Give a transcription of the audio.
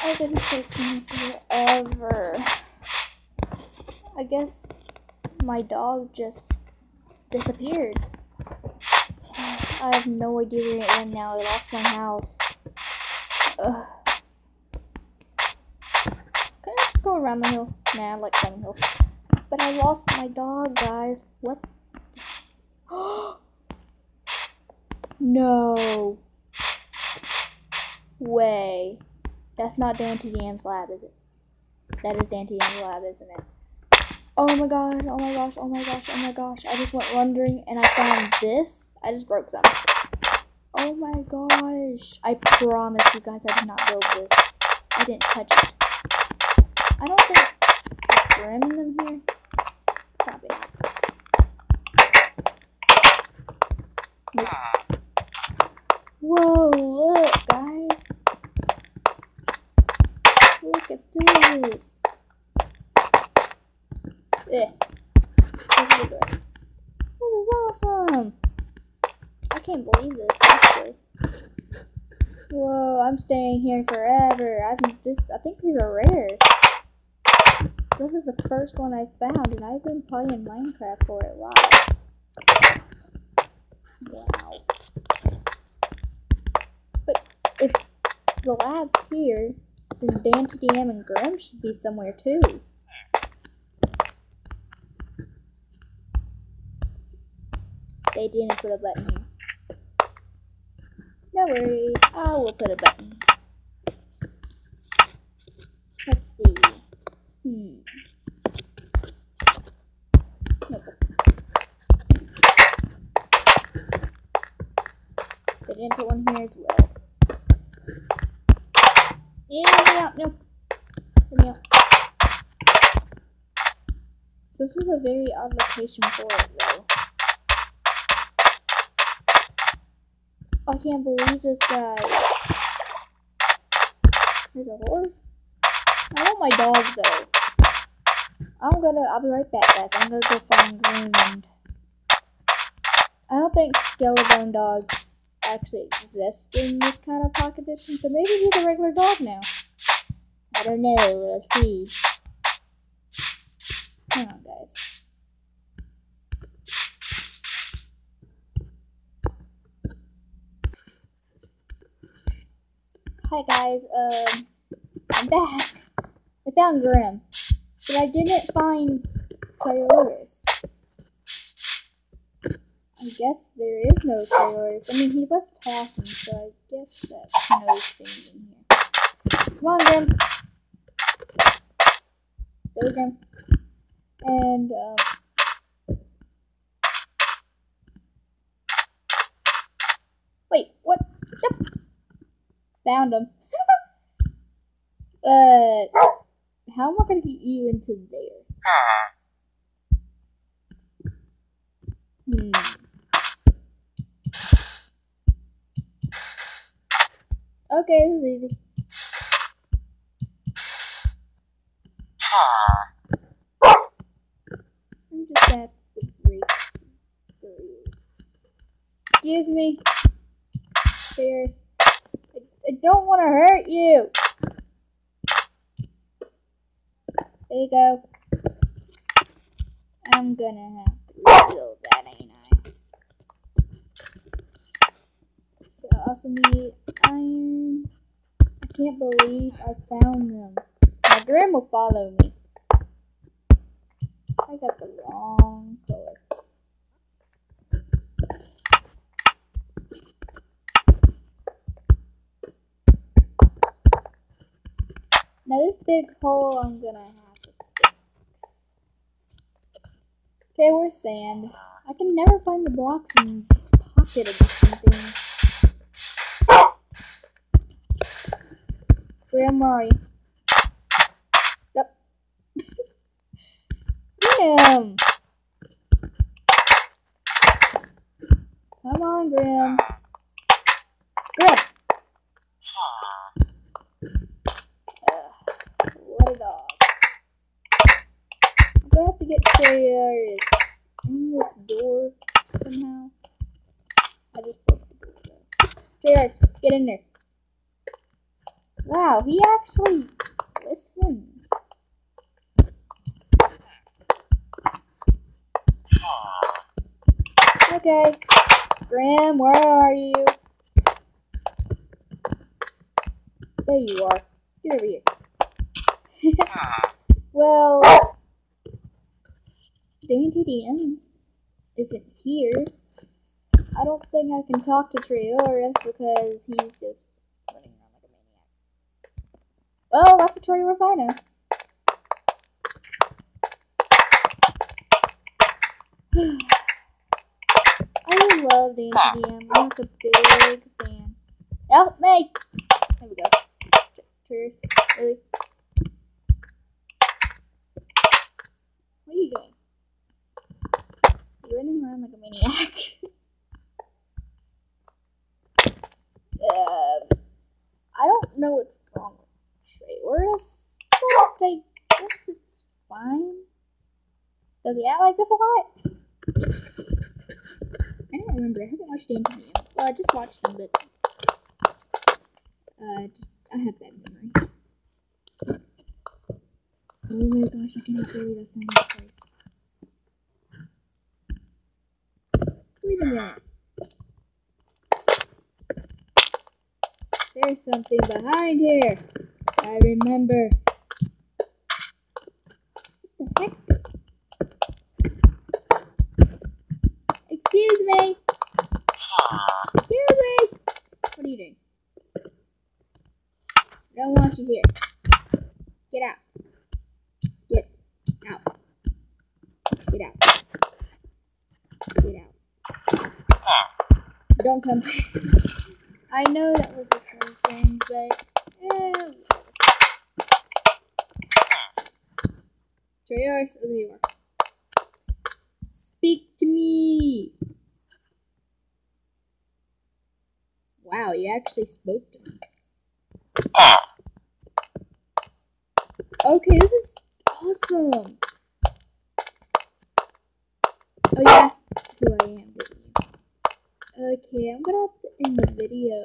I've been searching forever. I guess my dog just disappeared. I have no idea where it went now. I lost my house. Ugh. Can I just go around the hill? Nah, I like climbing hills. But I lost my dog, guys. What? No way. That's not Dan TDM's lab, is it? That is Dan TDM's lab, isn't it? Oh my god, oh my gosh, oh my gosh, oh my gosh. I just went wandering and I found this. I just broke something. Oh my gosh. I promise you guys I did not build this. I didn't touch it. I don't think it's grim in them here. Probably not. Nope. Whoa, look guys. Look at this. Yeah. This is awesome. I can't believe this, actually. Whoa, I'm staying here forever. I think these are rare. This is the first one I found, and I've been playing Minecraft for it. Wow. Wow. But if the lab here, then Dan TDM and Grim should be somewhere too. They didn't put a button here. No worries, I will put a button. Let's see. Nope. They didn't put one here as well. Yeah, no. Let me out. This was a very odd location for it, though. I can't believe this, guy. There's a horse. I want my dog, though. I'll be right back, guys. I'm gonna go find Green. I don't think Skellabone dogs actually exist in this kind of pocket edition, so maybe he's a regular dog now. I don't know. Let's see. Hang on, guys. Hi, guys. I'm back. I found Grim, but I didn't find Tyloris. I guess there is no Tyloris. I mean, he was talking, so I guess that's no thing in here. Come on, Grim. Go, Grim. And, wait, what? Yep. Found him. How am I gonna get you into there? Okay, this is easy. I'm just gonna have to break through. Excuse me. Stairs. I don't want to hurt you. There you go. I'm gonna have to rebuild that, ain't I? So I also need iron. I can't believe I found them. My Grim will follow me. I got the wrong color. Now this big hole I'm gonna have to fix. Okay, where's sand? I can never find the blocks in this pocket edition thing. Grim, where are you? Yep. Grim! Come on, Grim. Grim! What a dog. I'm gonna have to get Tyloris in this door somehow. I just broke the door. Tyloris, get in there. Wow, he actually listens. Okay. Graham, where are you? There you are. Get over here. Well, DanTDM isn't here. I don't think I can talk to Trayaurus because he's just running around like a maniac. Well, that's the Trayaurus I know. I love DanTDM. I'm like a big fan. Help me! There we go. Trayaurus, really? What are you doing? You're running around like a maniac. I don't know what's wrong with Trayaurus, but I guess it's fine. Does he act like this a lot? I don't remember. I haven't watched DanTDM. Well, I just watched him, but I have bad memory. Oh my gosh, I cannot believe I found this place. Wait a minute. There's something behind here. I remember. What the heck? Excuse me. Excuse me. What are you doing? I don't want you here. Get out. Get out. Get out. Get out. Don't come back. I know that was his girlfriend, but Trayaurus, there you are. Speak to me. Wow, you actually spoke to me. Okay, this is awesome. Oh, you asked who I am, didn't you? Okay, I'm gonna have to end the video.